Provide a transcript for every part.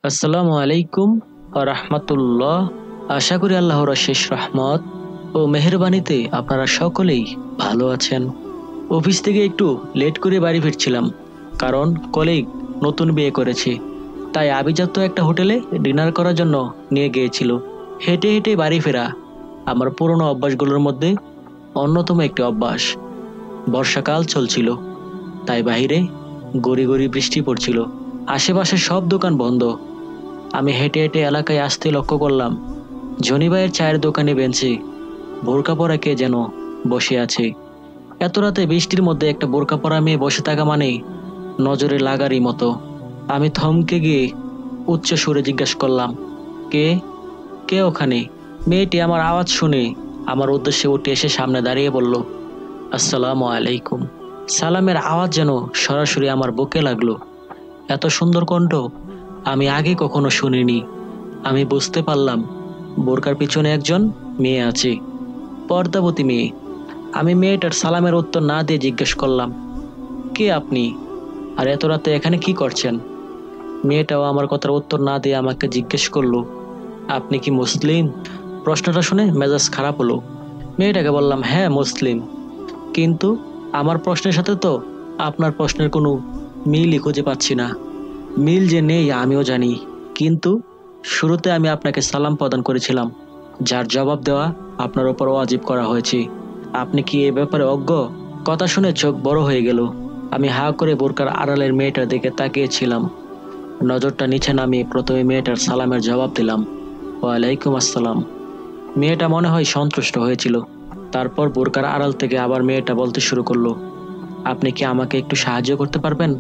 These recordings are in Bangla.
আসসালামু আলাইকুম ওয়া রাহমাতুল্লাহ। আশা করি আল্লাহর অশেষ রহমত ও মেহেরবানিতে আপনারা সকলেই ভালো আছেন। অফিস থেকে একটু লেট করে বাড়ি ফিরছিলাম, কারণ কলিগ নতুন বিয়ে করেছে, তাই আভিজাত্য একটা হোটেলে ডিনার করার জন্য নিয়ে গিয়েছিল। হেঁটে হেঁটে বাড়ি ফেরা আমার পুরনো অভ্যাসগুলোর মধ্যে অন্যতম একটি অভ্যাস। বর্ষাকাল চলছিল, তাই বাইরে গড়ি গড়ি বৃষ্টি পড়ছিল। আশেপাশে সব দোকান বন্ধ। আমি হেঁটে হেঁটে এলাকায় আসতে লক্ষ্য করলাম জনি ভাইয়ের চায়ের দোকানে বেঞ্চে বোরকা পরা কে যেন বসে আছে। এত রাতে বৃষ্টির মধ্যে একটা বোরকা পরা মেয়ে বসে থাকা মানে নজরে লাগারই মতো। আমি থমকে গিয়ে উচ্চ সুরে জিজ্ঞাসা করলাম, কে কে ওখানে? মেয়েটি আমার আওয়াজ শুনে আমার উদ্দেশ্যে উঠে এসে সামনে দাঁড়িয়ে বলল, আসসালামু আলাইকুম। সালামের আওয়াজ যেন সরাসরি আমার বুকে লাগলো। এত সুন্দর কণ্ঠ আমি আগে কখনো শুনিনি। আমি বুঝতে পারলাম বোরকার পিছনে একজন মেয়ে আছে, পর্দাবতী মেয়ে। আমি মেয়েটার সালামের উত্তর না দিয়ে জিজ্ঞেস করলাম, কে আপনি, আর এত রাতে এখানে কি করছেন? মেয়েটাও আমার কথার উত্তর না দিয়ে আমাকে জিজ্ঞেস করলো, আপনি কি মুসলিম? প্রশ্নটা শুনে মেজাজ খারাপ হলো। মেয়েটাকে বললাম, হ্যাঁ মুসলিম, কিন্তু আমার প্রশ্নের সাথে তো আপনার প্রশ্নের কোনো মিলই খুঁজে পাচ্ছি না। মিল যে নেই আমিও জানি, কিন্তু শুরুতে আমি আপনাকে সালাম প্রদান করেছিলাম, যার জবাব দেওয়া আপনার ওপর ওয়াজিব করা হয়েছে। আপনি কি এ ব্যাপারে অজ্ঞ? কথা শুনে চোখ বড় হয়ে গেল। আমি হা করে বোরকার আড়ালের মেয়েটার দিকে তাকিয়েছিলাম। নজরটা নিচে নামিয়ে প্রথমে মেয়েটার সালামের জবাব দিলাম, ওয়ালাইকুম আসসালাম। মেয়েটা মনে হয় সন্তুষ্ট হয়েছিল। তারপর বোরকার আড়াল থেকে আবার মেয়েটা বলতে শুরু করলো, আপনি কি আমাকে একটু সাহায্য করতে পারবেন?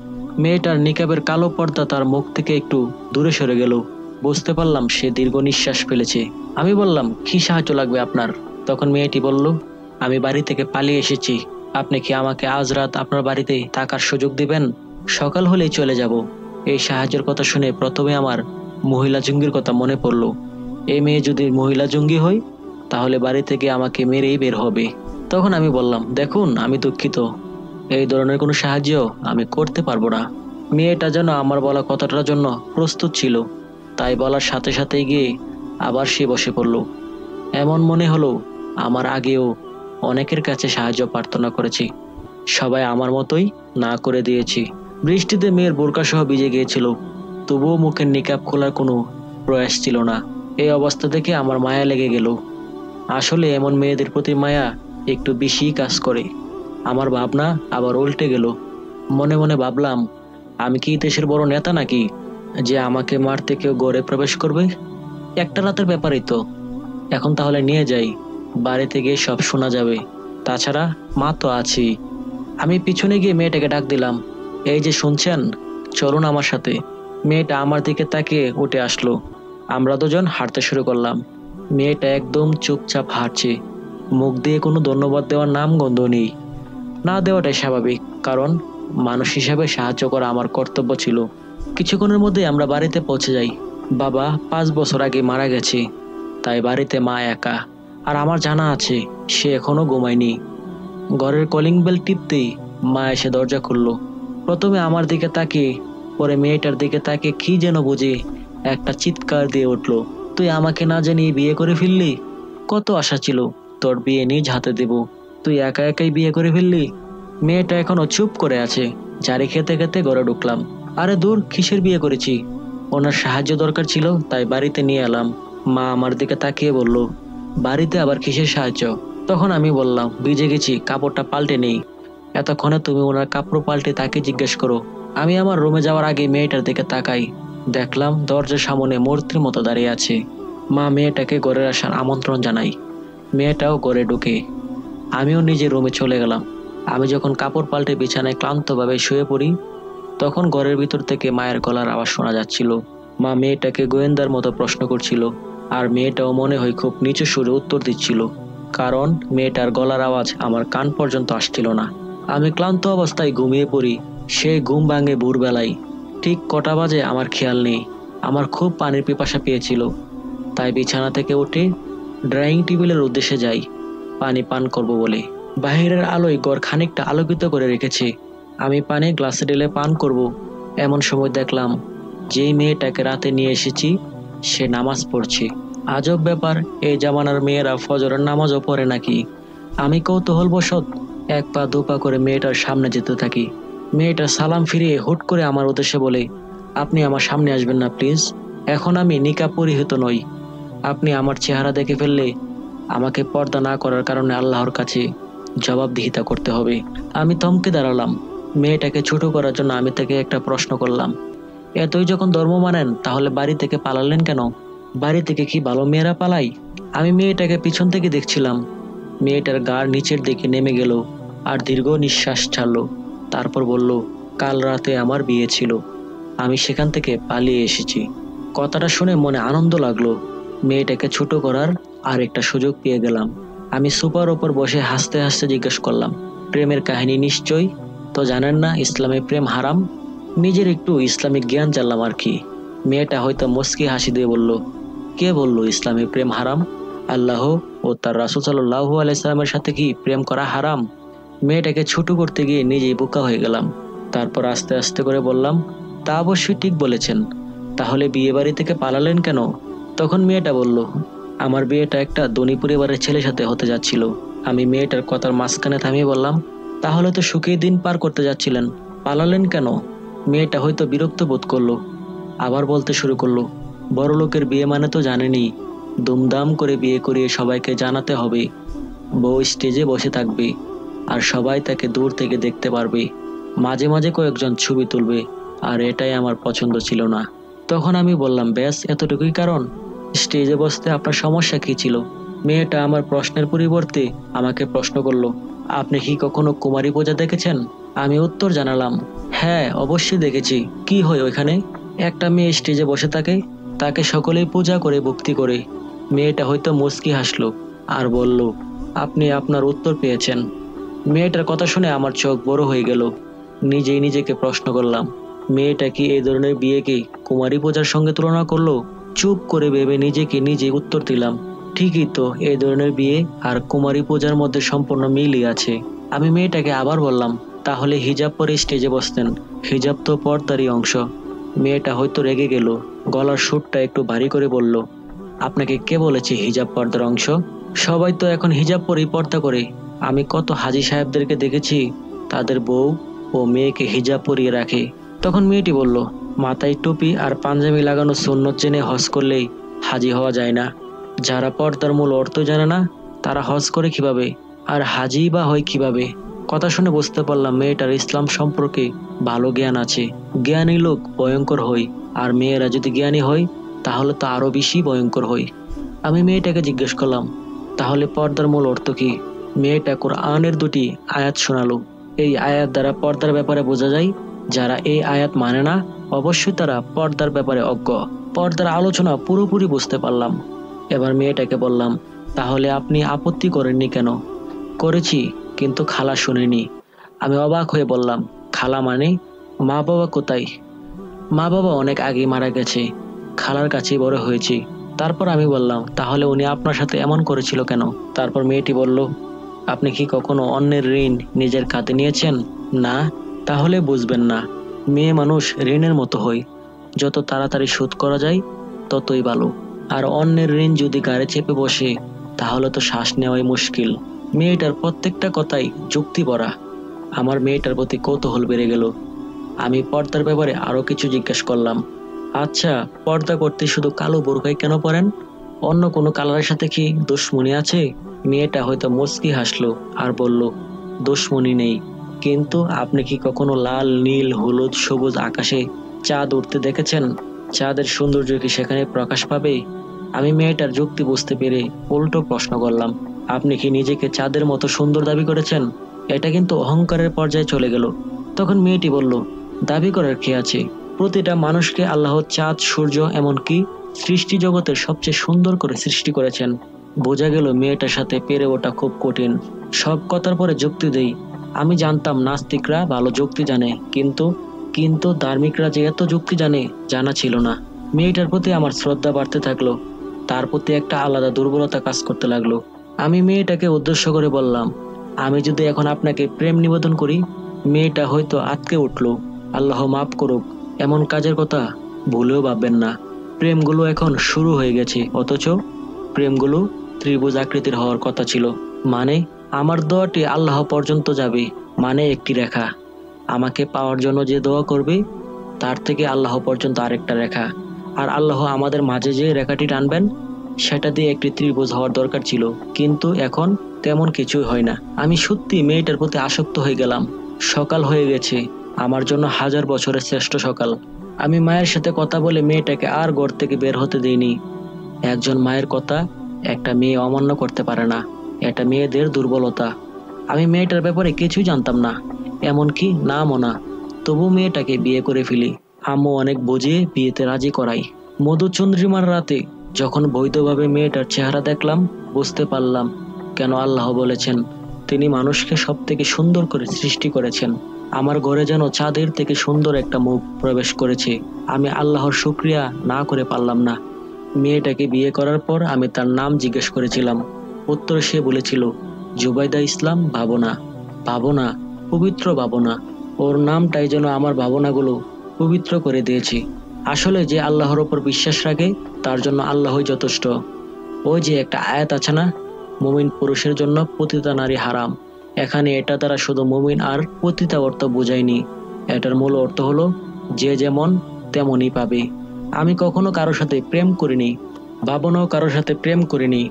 মেয়েটার নিকাবের কালো পর্দা তার মুখ থেকে একটু দূরে সরে গেল। বুঝতে পারলাম সে দীর্ঘ নিঃশ্বাস ফেলেছে। আমি বললাম, কি সাহায্য লাগবে আপনার? তখন মেয়েটি বলল, আমি বাড়ি থেকে পালিয়ে এসেছি। আপনি কি আমাকে আজ রাত আপনার বাড়িতে থাকার সুযোগ দিবেন? সকাল হলেই চলে যাব। এই সাহায্যের কথা শুনে প্রথমে আমার মহিলা জঙ্গির কথা মনে পড়ল। এই মেয়ে যদি মহিলা জঙ্গি হয়, তাহলে বাড়ি থেকে আমাকে মেরেই বের হবে। তখন আমি বললাম, দেখুন আমি দুঃখিত, এই ধরনের কোনো সাহায্য আমি করতে পারবো না। মেয়েটা যেন আমার বলা কথাটার জন্য প্রস্তুত ছিল, তাই বলার সাথে সাথেই গিয়ে আবার সে বসে পড়ল। এমন মনে হলো আমার আগেও অনেকের কাছে সাহায্য প্রার্থনা করেছি, সবাই আমার মতোই না করে দিয়েছি। বৃষ্টিতে মেয়ের বোরকা সহ ভিজে গিয়েছিল, তবুও মুখের নিকাব খোলার কোনো প্রয়াস ছিল না। এই অবস্থা দেখে আমার মায়া লেগে গেল। আসলে এমন মেয়েদের প্রতি মায়া একটু বেশি কাজ করে। আমার ভাবনা আবার উল্টে গেল। মনে মনে ভাবলাম, আমি কি দেশের বড় নেতা নাকি যে আমাকে মারতে কেউ ঘরে প্রবেশ করবে? একটা রাতের ব্যাপারই তো। এখন তাহলে নিয়ে যাই, বাড়িতে গিয়ে সব শোনা যাবে। তাছাড়া মা তো আছেই। আমি পিছনে গিয়ে মেয়েটাকে ডাক দিলাম, এই যে শুনছেন, চলুন আমার সাথে। মেয়েটা আমার দিকে তাকিয়ে উঠে আসলো। আমরা দুজন হাঁটতে শুরু করলাম। মেয়েটা একদম চুপচাপ হাঁটছে, মুখ দিয়ে কোনো ধন্যবাদ দেওয়ার নাম গন্ধ নেই। না দেওয়াটাই স্বাভাবিক, কারণ মানুষ হিসাবে সাহায্য করা আমার কর্তব্য ছিল। কিছুক্ষণের মধ্যে আমরা বাড়িতে পৌঁছে যাই। বাবা 5 বছর আগে মারা গেছে, তাই বাড়িতে মা একা। আর আমার জানা আছে সে এখনো ঘুমায়নি। ঘরের কলিং বেল টিপতেই মা এসে দরজা খুললো। প্রথমে আমার দিকে তাকিয়ে, পরে মেয়েটার দিকে তাকিয়ে কি যেন বুঝে একটা চিৎকার দিয়ে উঠলো, তুই আমাকে না জানিয়ে বিয়ে করে ফেললি? কত আশা ছিল তোর বিয়ে নিজ হাতে দেব, তুই একা একাই বিয়ে করে ফেললি। মেয়েটা এখনো চুপ করে আছে। জারি খেতে খেতে ঘরে ঢুকলাম। আরে দূর, কিসের বিয়ে করেছি? ওনার সাহায্য দরকার ছিল, তাই বাড়িতে নিয়ে এলাম। মা আমার দিকে তাকিয়ে বলল, বাড়িতে আবার কিসের সাহায্য? তখন আমি বললাম, ভিজে গেছি, কাপড়টা পাল্টে নেই। এতক্ষণে তুমি ওনার কাপড় পাল্টে তাকে জিজ্ঞেস করো। আমি আমার রুমে যাওয়ার আগে মেয়েটার দিকে তাকাই। দেখলাম দরজার সামনে মূর্তির মতো দাঁড়িয়ে আছে। মা মেয়েটাকে ঘরে আসার আমন্ত্রণ জানাই। মেয়েটাও ঘরে ঢুকে। আমিও নিজের রুমে চলে গেলাম। আমি যখন কাপড় পাল্টে বিছানায় ক্লান্তভাবে শুয়ে পড়ি, তখন ঘরের ভিতর থেকে মায়ের গলার আওয়াজ শোনা যাচ্ছিল। মা মেয়েটাকে গোয়েন্দার মতো প্রশ্ন করছিল, আর মেয়েটাও মনে হয় খুব নিচু সুরে উত্তর দিচ্ছিল, কারণ মেয়েটার গলার আওয়াজ আমার কান পর্যন্ত আসছিল না। আমি ক্লান্ত অবস্থায় ঘুমিয়ে পড়ি। সেই ঘুম ভাঙে ভোরবেলায়। ঠিক কটা বাজে আমার খেয়াল নেই। আমার খুব পানির পিপাসা পেয়েছিল, তাই বিছানা থেকে উঠে ড্রাইং টেবিলের উদ্দেশ্যে যাই পানি পান করব বলে। বাহিরের আলোয় ঘর খানিকটা আলোকিত করে রেখেছে। আমি পানি গ্লাসে ঢেলে পান করব, এমন সময় দেখলাম যেই মেয়েটাকে রাতে নিয়ে এসেছি সে নামাজ পড়ছে। আজব ব্যাপার, এই জামানার মেয়েরা ফজরের নামাজও পড়ে নাকি? আমি কৌতূহলবশত এক পা দু পা করে মেয়েটার সামনে যেতে থাকি। মেয়েটা সালাম ফিরিয়ে হুট করে আমার উদ্দেশ্যে বলে, আপনি আমার সামনে আসবেন না প্লিজ, এখন আমি নিকাব পরিহিত নই। আপনি আমার চেহারা দেখে ফেললে আমাকে পর্দা না করার কারণে আল্লাহর কাছে জবাবদিহিতা করতে হবে। আমি থমকে দাঁড়ালাম। মেয়েটাকে ছোট করার জন্য আমি তাকে একটা প্রশ্ন করলাম, এতই যখন ধর্ম মানেন তাহলে বাড়ি থেকে পালালেন কেন? বাড়ি থেকে কি ভালো মেয়েরা পালাই? আমি মেয়েটাকে পিছন থেকে দেখছিলাম। মেয়েটার গার নিচের দিকে নেমে গেল আর দীর্ঘ নিঃশ্বাস ছাড়লো। তারপর বলল, কাল রাতে আমার বিয়ে ছিল, আমি সেখান থেকে পালিয়ে এসেছি। কথাটা শুনে মনে আনন্দ লাগলো। মেয়েটাকে ছোট করার আর একটা সুযোগ পেয়ে গেলাম। আমি সোফার ওপর বসে হাসতে হাসতে জিজ্ঞেস করলাম, প্রেমের কাহিনী নিশ্চয়ই তো জানেন না ইসলামে প্রেম হারাম? নিজের একটু ইসলামিক জ্ঞান জানলাম আর কি। মেয়েটা হয়তো মুচকি হাসি দিয়ে বলল, কে বলল ইসলামে প্রেম হারাম? আল্লাহ ও তার রাসূল সাল্লাল্লাহু আলাইহি সাল্লামের সাথে কি প্রেম করা হারাম? মেয়েটাকে ছোট করতে গিয়ে নিজেই বোকা হয়ে গেলাম। তারপর আস্তে আস্তে করে বললাম, তা অবশ্যই ঠিক বলেছেন, তাহলে বিয়ে বাড়ি থেকে পালালেন কেন? তখন মেয়েটা বলল, আমার বিয়েটা একটা ধনী পরিবারের ছেলের সাথে হতে যাচ্ছিল। আমি মেয়েটার কথার মাঝখানে থামিয়ে বললাম, তাহলে তো সুখে দিন পার করতে যাচ্ছিলেন, পালালেন কেন? মেয়েটা হয়তো বিরক্ত বোধ করলো, আবার বলতে শুরু করলো, বড় লোকের বিয়ে মানে তো জানেনই, দুমদাম করে বিয়ে করিয়ে সবাইকে জানাতে হবে, বউ স্টেজে বসে থাকবে আর সবাই তাকে দূর থেকে দেখতে পারবে, মাঝে মাঝে কয়েকজন ছবি তুলবে, আর এটাই আমার পছন্দ ছিল না। তখন আমি বললাম, ব্যাস এতটুকুই কারণ? স্টেজে বসতে আপনার সমস্যা কি ছিল? মেয়েটা আমার প্রশ্নের পরিবর্তে আমাকে প্রশ্ন করলো, আপনি কি কখনো কুমারী পূজা দেখেছেন? আমি উত্তর জানালাম, হ্যাঁ অবশ্যই দেখেছি। কি হয় ওইখানে? একটা মেয়ে স্টেজে বসে থাকে, তাকে সকলেই পূজা করে ভক্তি করে। মেয়েটা হয়তো মুচকি হাসলো আর বলল, আপনি আপনার উত্তর পেয়েছেন। মেয়েটার কথা শুনে আমার চোখ বড় হয়ে গেল। নিজেই নিজেকে প্রশ্ন করলাম, মেয়েটা কি এই ধরনের বিয়েকে কুমারী পূজার সঙ্গে তুলনা করলো? চুপ করে ভেবে নিজেকে নিজে উত্তর দিলাম, ঠিকই তো, এই ধরনের বিয়ে আর কুমারী পূজার মধ্যে সম্পূর্ণ মিলই আছে। আমি মেয়েটাকে আবার বললাম, তাহলে হিজাব পরে স্টেজে বসতেন, হিজাব তো পর্দারই অংশ। মেয়েটা হয়তো রেগে গেল, গলার সুরটা একটু ভারী করে বলল, আপনাকে কে বলেছে হিজাব পর্দার অংশ? সবাই তো এখন হিজাব পরেই পর্দা করে। আমি কত হাজী সাহেবদেরকে দেখেছি তাদের বউ ও মেয়েকে হিজাব পরিয়ে রাখে। তখন মেয়েটি বলল, মাথায় টুপি আর পাঞ্জাবি লাগানো সুন্নত জেনে হজ করলেই হাজী হওয়া যায় না। যারা পর্দার মূল অর্থ জানে না তারা হজ করে কিভাবে, আর হাজী বা হয় কিভাবে? কথা শুনে বুঝতে পারলাম মেয়েটার ইসলাম সম্পর্কে ভালো জ্ঞান আছে। জ্ঞানী লোক ভয়ঙ্কর হয়, আর মেয়েরা যদি জ্ঞানী হয় তাহলে তো আরো বেশি ভয়ঙ্কর হয়। আমি মেয়েটাকে জিজ্ঞেস করলাম, তাহলে পর্দার মূল অর্থ কি? মেয়েটা কোরআনের দুটি আয়াত শোনালো। এই আয়াত দ্বারা পর্দার ব্যাপারে বোঝা যায়, যারা এই আয়াত মানে না অবশ্যই তারা পর্দার ব্যাপারে অজ্ঞ। পর্দার আলোচনা পুরোপুরি বুঝতে পারলাম। এবার মেয়েটাকে বললাম, তাহলে আপনি আপত্তি করেননি কেন? করেছি, কিন্তু খালা শুনেনি। আমি অবাক হয়ে বললাম, খালা মানে? মা বাবা কোথায়? মা বাবা অনেক আগেই মারা গেছে, খালার কাছেই বড় হয়েছি। তারপর আমি বললাম, তাহলে উনি আপনার সাথে এমন করেছিল কেন? তারপর মেয়েটি বলল, আপনি কি কখনো অন্যের ঋণ নিজের কাঁধে নিয়েছেন? না। তাহলে বুঝবেন না। মেয়ে মানুষ ঋণের মতো হয়, যত তাড়াতাড়ি শোধ করা যায় ততই ভালো। আর অন্যের ঋণ যদি গাড়ি চেপে বসে তাহলে তো শ্বাস নেওয়াই মুশকিল। মেয়েটার প্রত্যেকটা কথাই যুক্তি ভরা। আমার মেয়েটার প্রতি কৌতূহল বেড়ে গেল। আমি পর্দার ব্যাপারে আরো কিছু জিজ্ঞেস করলাম। আচ্ছা, পর্দা করতে শুধু কালো বোরকাই কেন পরেন? অন্য কোনো কালারের সাথে কি দুশ্মনী আছে? মেয়েটা হয়তো মুচকি হাসলো আর বলল, দুশ্মনী নেই, কিন্তু আপনি কি কখনো লাল নীল হলুদ সবুজ আকাশে চাঁদ উঠতে দেখেছেন? চাঁদের সৌন্দর্য কি সেখানে প্রকাশ পাবে? আমি মেয়েটার যুক্তি বুঝতে পেরে উল্টো প্রশ্ন করলাম, আপনি কি নিজেকে চাঁদের মতো সুন্দর দাবি করেছেন? এটা কিন্তু অহংকারের পর্যায়ে চলে গেল। তখন মেয়েটি বলল, দাবি করার কি আছে? প্রতিটা মানুষকে আল্লাহ চাঁদ সূর্য এমনকি সৃষ্টি জগতের সবচেয়ে সুন্দর করে সৃষ্টি করেছেন। বোঝা গেল মেয়েটার সাথে পেরে ওঠা খুব কঠিন। সব কথার পরে যুক্তি দেই, আমি জানতাম নাস্তিকরা ভালো যুক্তি জানে, কিন্তু কিন্তু ধার্মিকরা যে এত যুক্তি জানে জানা ছিল না। মেয়েটার প্রতি আমার শ্রদ্ধা বাড়তে থাকলো, তার প্রতি একটা আলাদা দুর্বলতা কাজ করতে লাগলো। আমি মেয়েটাকে উদ্দেশ্য করে বললাম, আমি যদি এখন আপনাকে প্রেম নিবেদন করি? মেয়েটা হয়তো আঁতকে উঠলো, আল্লাহ মাফ করুক, এমন কাজের কথা ভুলেও ভাববেন না। প্রেমগুলো এখন শুরু হয়ে গেছে, অথচ প্রেমগুলো ত্রিভুজ আকৃতির হওয়ার কথা ছিল। মানে আমার দোয়াটি আল্লাহ পর্যন্ত যাবে, মানে একটি রেখা। আমাকে পাওয়ার জন্য যে দোয়া করবে তার থেকে আল্লাহ পর্যন্ত আরেকটা রেখা। আর আল্লাহ আমাদের মাঝে যে রেখাটি টানবেন সেটা দিয়ে একটি ত্রিভুজ হওয়ার দরকার ছিল, কিন্তু এখন তেমন কিছুই হয় না। আমি সত্যি মেয়েটার প্রতি আসক্ত হয়ে গেলাম। সকাল হয়ে গেছে, আমার জন্য 1000 বছরের শ্রেষ্ঠ সকাল। আমি মায়ের সাথে কথা বলে মেয়েটাকে আর ঘর থেকে বের হতে দিইনি। একজন মায়ের কথা একটা মেয়ে অমান্য করতে পারে না, এটা মেয়েদের দুর্বলতা। আমি মেয়েটার ব্যাপারে কিছুই জানতাম না, এমনকি নামও না। তবু মেয়েটাকে বিয়ে করে ফেলি। আম্মু অনেক বুঝিয়ে বিয়েতে রাজি করাই। মধুচন্দ্রিমার রাতে যখন বৈধভাবে মেয়েটার চেহারা দেখলাম, বুঝতে পারলাম কেন আল্লাহ বলেছেন তিনি মানুষকে সব থেকে সুন্দর করে সৃষ্টি করেছেন। আমার ঘরে যেন চাঁদের থেকে সুন্দর একটা মুখ প্রবেশ করেছে। আমি আল্লাহর শুকরিয়া না করে পারলাম না। মেয়েটাকে বিয়ে করার পর আমি তার নাম জিজ্ঞেস করেছিলাম। উত্তরে সে বলেছিল, জুবাইদা ইসলাম ভাবনা। ভাবনা, পবিত্র ভাবনা। ওর নামটাই যেন আমার ভাবনাগুলো পবিত্র করে দিয়েছে। আসলে যে আল্লাহর ওপর বিশ্বাস রাখে তার জন্য আল্লাহই যথেষ্ট। ওই যে একটা আয়াত আছে না, মুমিন পুরুষের জন্য পতিতা নারী হারাম। এখানে এটা দ্বারা শুধু মুমিন আর পতিতা অর্থ বোঝায়নি, এটার মূল অর্থ হলো যে যেমন তেমনই পাবে। আমি কখনো কারোর সাথে প্রেম করিনি, ভাবনাও কারোর সাথে প্রেম করিনি।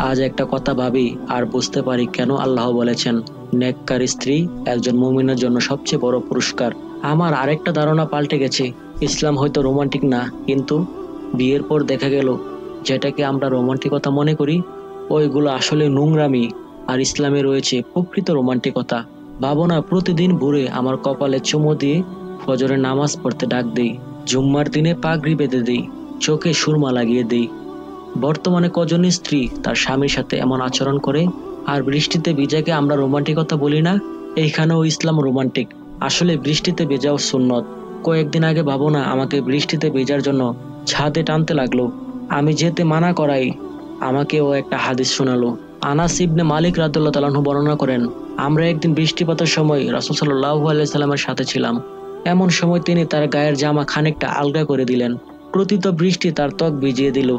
আজ একটা কথা ভাবি আর বুঝতে পারি কেন আল্লাহ বলেছেন নেককার স্ত্রী একজন মুমিনের জন্য সবচেয়ে বড় পুরস্কার। আমার আরেকটা ধারণা পাল্টে গেছে। ইসলাম হয়তো রোমান্টিক না, কিন্তু বিয়ের পর দেখা গেল যেটাকে আমরা রোমান্টিকতা মনে করি ওইগুলো আসলে নোংরামি। আর ইসলামে রয়েছে প্রকৃত রোমান্টিকতা। ভাবনা প্রতিদিন ভোরে আমার কপালে চুমো দিয়ে ফজরের নামাজ পড়তে ডাক দেই, জুম্মার দিনে পাগড়ি বেঁধে দেই, চোখে সুরমা লাগিয়ে দেই। বর্তমানে কজন স্ত্রী তার স্বামীর সাথে এমন আচরণ করে? আর বৃষ্টিতে ভিজাকে আমরা রোমান্টিকতা বলি না? এইখানেও ইসলাম রোমান্টিক। আসলে বৃষ্টিতে ভেজাও সুন্নত। কয়েকদিন আগে ভাবনা আমাকে বৃষ্টিতে ভেজার জন্য ছাদে টানতে লাগলো। আমি যেতে মানা করাই। আমাকে ও একটা হাদিস শোনালো। আনাস ইবনে মালিক রাদিয়াল্লাহু তাআলা আনহু বর্ণনা করেন, আমরা একদিন বৃষ্টিপাতের সময় রাসূল সাল্লাল্লাহু আলাইহি সাল্লামের সাথে ছিলাম। এমন সময় তিনি তার গায়ের জামা খানিকটা আলগা করে দিলেন। প্রতিত বৃষ্টি তার ত্বক ভিজিয়ে দিল।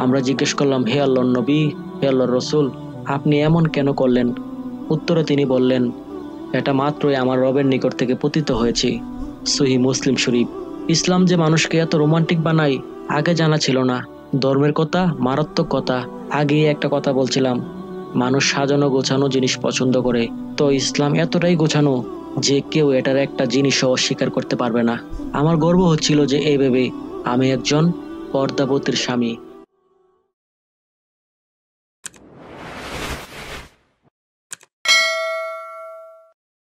আমরা জিজ্ঞেস করলাম, হে আল্লাহর নবী, হে আল্লাহর রসুল, আপনি এমন কেন করলেন? উত্তরে তিনি বললেন, এটা মাত্রই আমার রবের নিকট থেকে পতিত হয়েছে। সহিহ মুসলিম শরীফ। ইসলাম যে মানুষকে এত রোমান্টিক বানায় আগে জানা ছিল না। ধর্মের কথা, মারাত্মক কথা। আগে একটা কথা বলছিলাম, মানুষ সাজানো গোছানো জিনিস পছন্দ করে, তো ইসলাম এতটাই গোছানো যে কেউ এটার একটা জিনিসও অস্বীকার করতে পারবে না। আমার গর্ব হচ্ছিল যে এই ভেবে আমি একজন পর্দাবতীর স্বামী।